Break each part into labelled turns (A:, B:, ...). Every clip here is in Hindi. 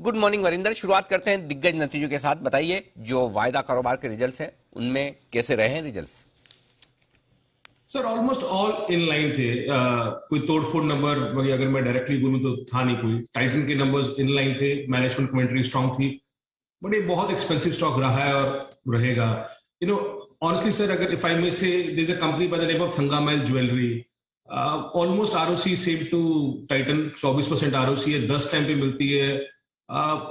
A: Good morning Varinder. शुरुआत करते हैं दिग्गज नतीजों के साथ। बताइए जो वायदा कारोबार के रिजल्ट्स हैं उनमें कैसे रहे हैं results?
B: Sir almost all in line थे। कोई तोड़फोड़ नंबर अगर मैं डायरेक्टली बोलूं तो था नहीं कोई। टाइटन के नंबर्स इन लाइन थे, मैनेजमेंट कमेंट्री स्ट्रांग थी, बट ये बहुत एक्सपेंसिव स्टॉक रहा है और रहेगा। यू नो ऑनेस्टली सर, अगर if I may say, there is a company by the name of Thangamayil jewellery, almost ROC same to Titan. 24% ROC है, 10 टाइम पे मिलती है।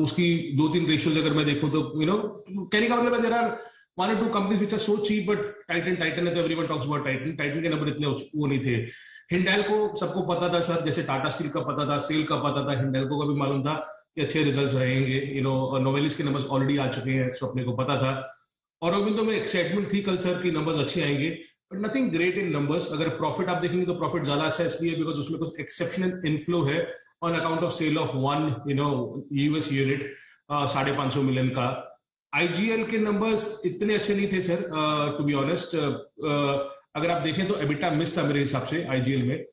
B: उसकी 2-3 रेशियोज अगर मैं देखूं तो कहने का मतलब there are one or two companies which are so cheap, but Titan है तो everyone talks about Titan. Titan के नंबर इतने वो नहीं थे। हिंडाल्को सबको पता था सर, जैसे टाटा स्टील का पता था, सेल का पता था, हिंडाल्को का भी मालूम था कि अच्छे रिजल्ट्स रहेंगे। नोवेलिस के नंबर्स ऑलरेडी आ चुके हैं, सो अपने को पता था। और अरविंदो में एक्साइटमेंट थी कल सर की नंबर्स अच्छे आएंगे, but nothing great in numbers. अगर प्रॉफिट आप देखेंगे तो प्रॉफिट ज्यादा अच्छा है, इसलिए बिकॉज उसमें कुछ एक्सेप्शनल इनफ्लो है on account of sale of one US unit, 550 million का। आईजीएल के नंबर्स इतने अच्छे नहीं थे सर, टू बी ऑनेस्ट। अगर आप देखें तो एबिटा मिस था मेरे हिसाब से आईजीएल में।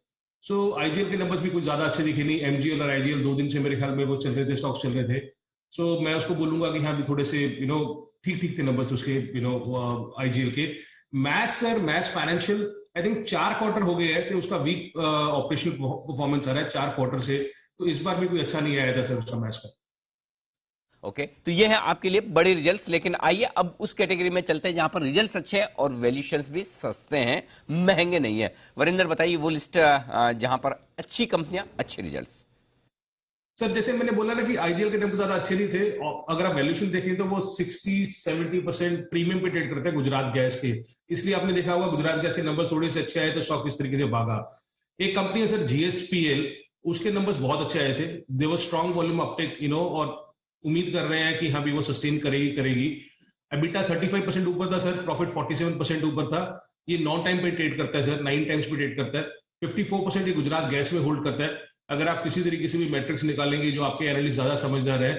B: सो आईजीएल के नंबर्स भी कुछ ज्यादा अच्छे दिखे नहीं। एमजीएल और आईजीएल 2 दिन से मेरे ख्याल में वो चल रहे थे, स्टॉक्स चल रहे थे। सो मैं उसको बोलूंगा कि हाँ भी थोड़े से ठीक ठीक थे नंबर्स उसके, आईजीएल के। Mas sir, Mas Financial, I think 4 quarter हो गए हैं तो उसका वीक ऑपरेशनल परफॉर्मेंस आ रहा है 4 क्वार्टर से। तो इस बार भी कोई अच्छा नहीं आया था सर उसका मैच का।
A: ओके, तो ये है आपके लिए बड़े रिजल्ट्स। लेकिन आइए अब उस कैटेगरी में चलते हैं जहां पर रिजल्ट्स अच्छे हैं और वैल्यूएशंस भी सस्ते हैं, महंगे नहीं है। वरिंदर बताइए वो लिस्ट जहां पर अच्छी कंपनियां, अच्छे रिजल्ट्स।
B: सर जैसे मैंने बोला ना कि आईजीएल के नंबर ज्यादा अच्छे नहीं थे, और अगर आप वैल्यूएशन देखें तो वो 60-70% प्रीमियम पे ट्रेड करते हैं गुजरात गैस के। इसलिए आपने देखा होगा गुजरात गैस के नंबर्स थोड़े से अच्छे आए तो स्टॉक इस तरीके से भागा। एक कंपनी है सर जीएसपीएल, उसके नंबर्स बहुत अच्छे आए थे। देवर स्ट्रॉन्ग वॉल्यूम अपटेक, और उम्मीद कर रहे हैं कि हाँ भी वो सस्टेन करेगी। एबिटा 35% ऊपर था सर, प्रॉफिट 47% ऊपर था। ये 9 टाइम पे ट्रेड करता है सर, 9 टाइम्स पे ट्रेड करता है। 54% ये गुजरात गैस में होल्ड करता है। अगर आप किसी तरीके से भी मैट्रिक्स निकालेंगे, जो आपके एनालिस्ट ज्यादा समझदार है,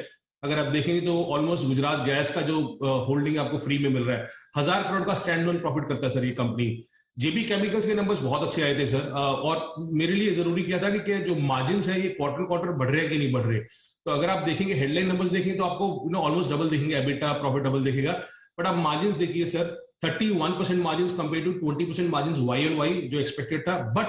B: अगर आप देखेंगे तो ऑलमोस्ट गुजरात गैस का जो होल्डिंग आपको फ्री में मिल रहा है। 1000 करोड़ का स्टैंड लोन प्रॉफिट करता है सर ये कंपनी। जेबी केमिकल्स के नंबर्स बहुत अच्छे आए थे सर, और मेरे लिए जरूरी किया था कि जो मार्जिन है ये क्वार्टर क्वार्टर बढ़ रहे हैं कि नहीं बढ़ रहे। तो अगर आप देखेंगे हेडलाइन नंबर्स देखेंगे तो आपको ऑलमोस्ट डबल देखेंगे, एबिटा प्रॉफिट डबल देखेगा। बट आप मार्जिन देखिए sir, 31% margin compare to 20% margin Y and Y जो एक्सपेक्टेड था। बट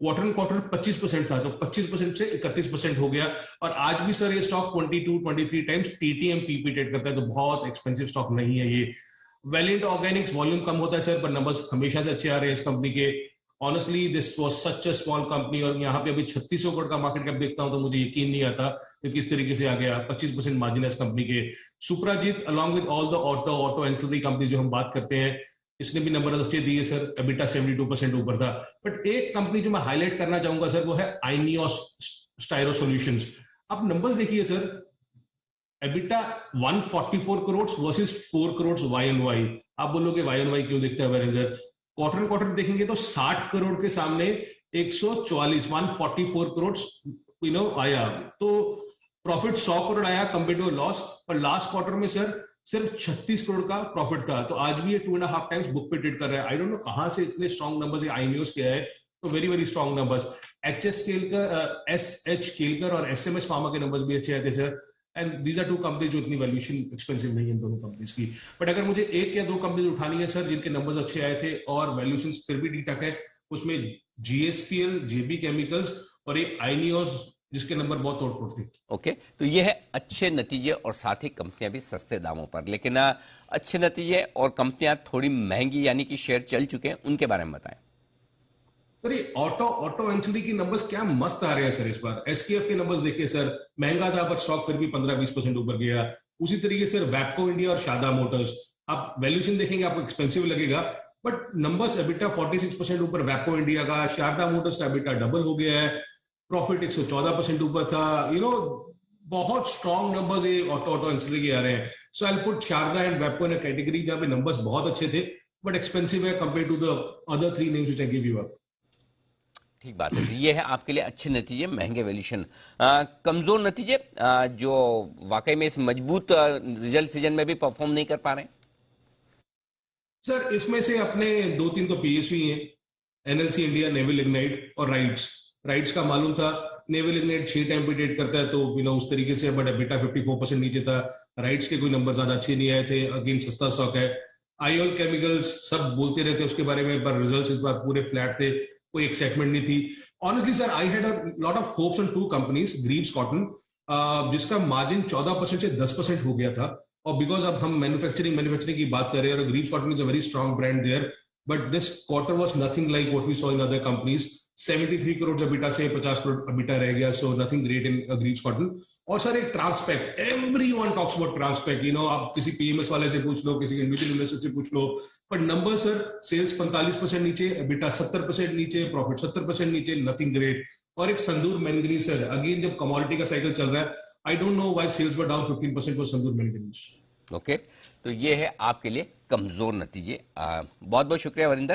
B: क्वार्टर एंड क्वार्टर 25% था, तो 25% से 31% हो गया। और आज भी सर ये stock 22-23 times TTM PP trade करता है, तो बहुत एक्सपेंसिव स्टॉक नहीं है ये। वैलिएंट ऑर्गेनिक्स वॉल्यूम कम होता है सर, पर नंबर्स हमेशा से अच्छे आ रहे हैं इस कंपनी के। Honestly this was such a small company, और यहाँ पे अभी 3600 करोड़ का मार्केट कैप देखता हूं तो मुझे यकीन नहीं आता कि किस तरीके से आ गया। 25% मार्जिन है इस कंपनी के। Suprajit along with all the auto ancillary company जो हम बात करते हैं, इसने भी नंबर अच्छे दिए सर। एबिटा 72% ऊपर था। बट एक कंपनी जो मैं हाईलाइट करना चाहूंगा सर, वो है आइनियोस स्टायरो सॉल्यूशंस। आप नंबर्स देखिए sir, EBITDA 144 crore versus 4 crore Y and Y. आप बोलोगे वाई एंड वाई क्यों दिखता है वरिंदर? क्वार्टर क्वार्टर देखेंगे तो 60 करोड़ के सामने 144 करोड़ आया। तो प्रॉफिट 100 करोड़ आया कंपेयर टू लॉस। पर लास्ट क्वार्टर में सर सिर्फ 36 करोड़ का प्रॉफिट था। तो आज भी ये 2.5 टाइम्स बुक पे ट्रेड कर रहा है। आई डोंट नो कहां से इतने स्ट्रॉन्ग नंबर्स आईनियोस के है। तो very very strong numbers. SH Kelkar और एसएमएस फार्मा के नंबर्स भी अच्छे आए थे sir. And these are 2 companies जो इतनी वैल्यूएशन एक्सपेंसिव नहीं है इन दोनों कंपनीज की। बट अगर मुझे 1 या 2 कंपनीज उठानी है सर जिनके नंबर्स अच्छे आए थे और वैल्यूएशन फिर भी ठीक ठाक है, उसमें जीएसपीएल, जेबी केमिकल्स और ये आइनियोस जिसके नंबर बहुत तोड़फोड़ थे।
A: ओके, तो ये है अच्छे नतीजे और साथ ही कंपनियां भी सस्ते दामों पर। लेकिन अच्छे नतीजे और कंपनियां थोड़ी महंगी यानी कि शेयर चल चुके हैं, उनके बारे में बताएं।
B: सर ये ऑटो एंसिलरी की नंबर्स क्या मस्त आ रहे हैं सर इस बार। एसकेएफ के नंबर्स देखिए सर, महंगा था पर स्टॉक फिर भी 15-20% ऊपर गया। उसी तरीके से वैपको इंडिया और शादा मोटर्स, आप वैल्यूएशन देखेंगे आपको एक्सपेंसिव लगेगा, बट नंबर्स एबिटा 46% ऊपर वैपको इंडिया का। शारदा मोटर्स का एबिटा डबल हो गया है, प्रॉफिट 114% ऊपर था। बहुत स्ट्रॉन्ग नंबर्स ये ऑटो एंसिलरी के आ रहे हैं। So I put Sharda and वैपको इन अ कैटेगरी जहां पे नंबर्स बहुत अच्छे थे बट एक्सपेंसिव है compare to the other 3 names which I give you up.
A: ठीक बात है। तो ये है आपके लिए अच्छे नतीजे, महंगे वैल्यूएशन। कमजोर नतीजे जो वाकई में इस मजबूत रिजल्ट सीजन में भी परफॉर्म नहीं कर पा रहे हैं।
B: सर इसमें से अपने 2-3 तो पीएसयू ही हैं, एनएलसी इंडिया, नेवल इग्नाइट और राइट्स का मालूम था नेवल लिग्नाइट 6 टाइम पे ट्रेड करता है, तो उस तरीके से, बट एबिटा 54% नीचे था। राइट्स के कोई नंबर ज्यादा अच्छे नहीं आए थे, अगेन सस्ता स्टॉक है। आईओएल केमिकल्स सब बोलते रहते हैं उसके बारे में, पर रिजल्ट्स इस बार पूरे फ्लैट थे, कोई एक्साइटमेंट नहीं थी। Honestly sir, I had a lot of hopes on two companies, Greaves Cotton, जिसका मार्जिन 14% से 10% हो गया था। और बिकॉज अब हम मैन्युफैक्चरिंग की बात कर रहे हैं, और Greaves Cotton is a very strong brand there, but this quarter was nothing like what we saw in other companies. 73 करोड़ अबिटा से 50 करोड़ अबिटा रह गया, so nothing great in Greaves Cotton. और सर एक Transpek, everyone talks about Transpek, आप किसी पीएमएस वाले से पूछ लो, किसी इंडिविजुअल इन्वेस्टर से पूछ लो, पर नंबर सर, सेल्स 45% नीचे, अबिटा 70% नीचे, प्रॉफिट 70% नीचे, नथिंग ग्रेट। और एक संदूर मैंगनीज सर, अगेन जब कमोडिटी का साइकिल चल रहा है, I don't know why sales were down 15% for Sandur manganese.
A: Okay, तो ये है आपके लिए कमजोर नतीजे। बहुत बहुत शुक्रिया वरिंदर।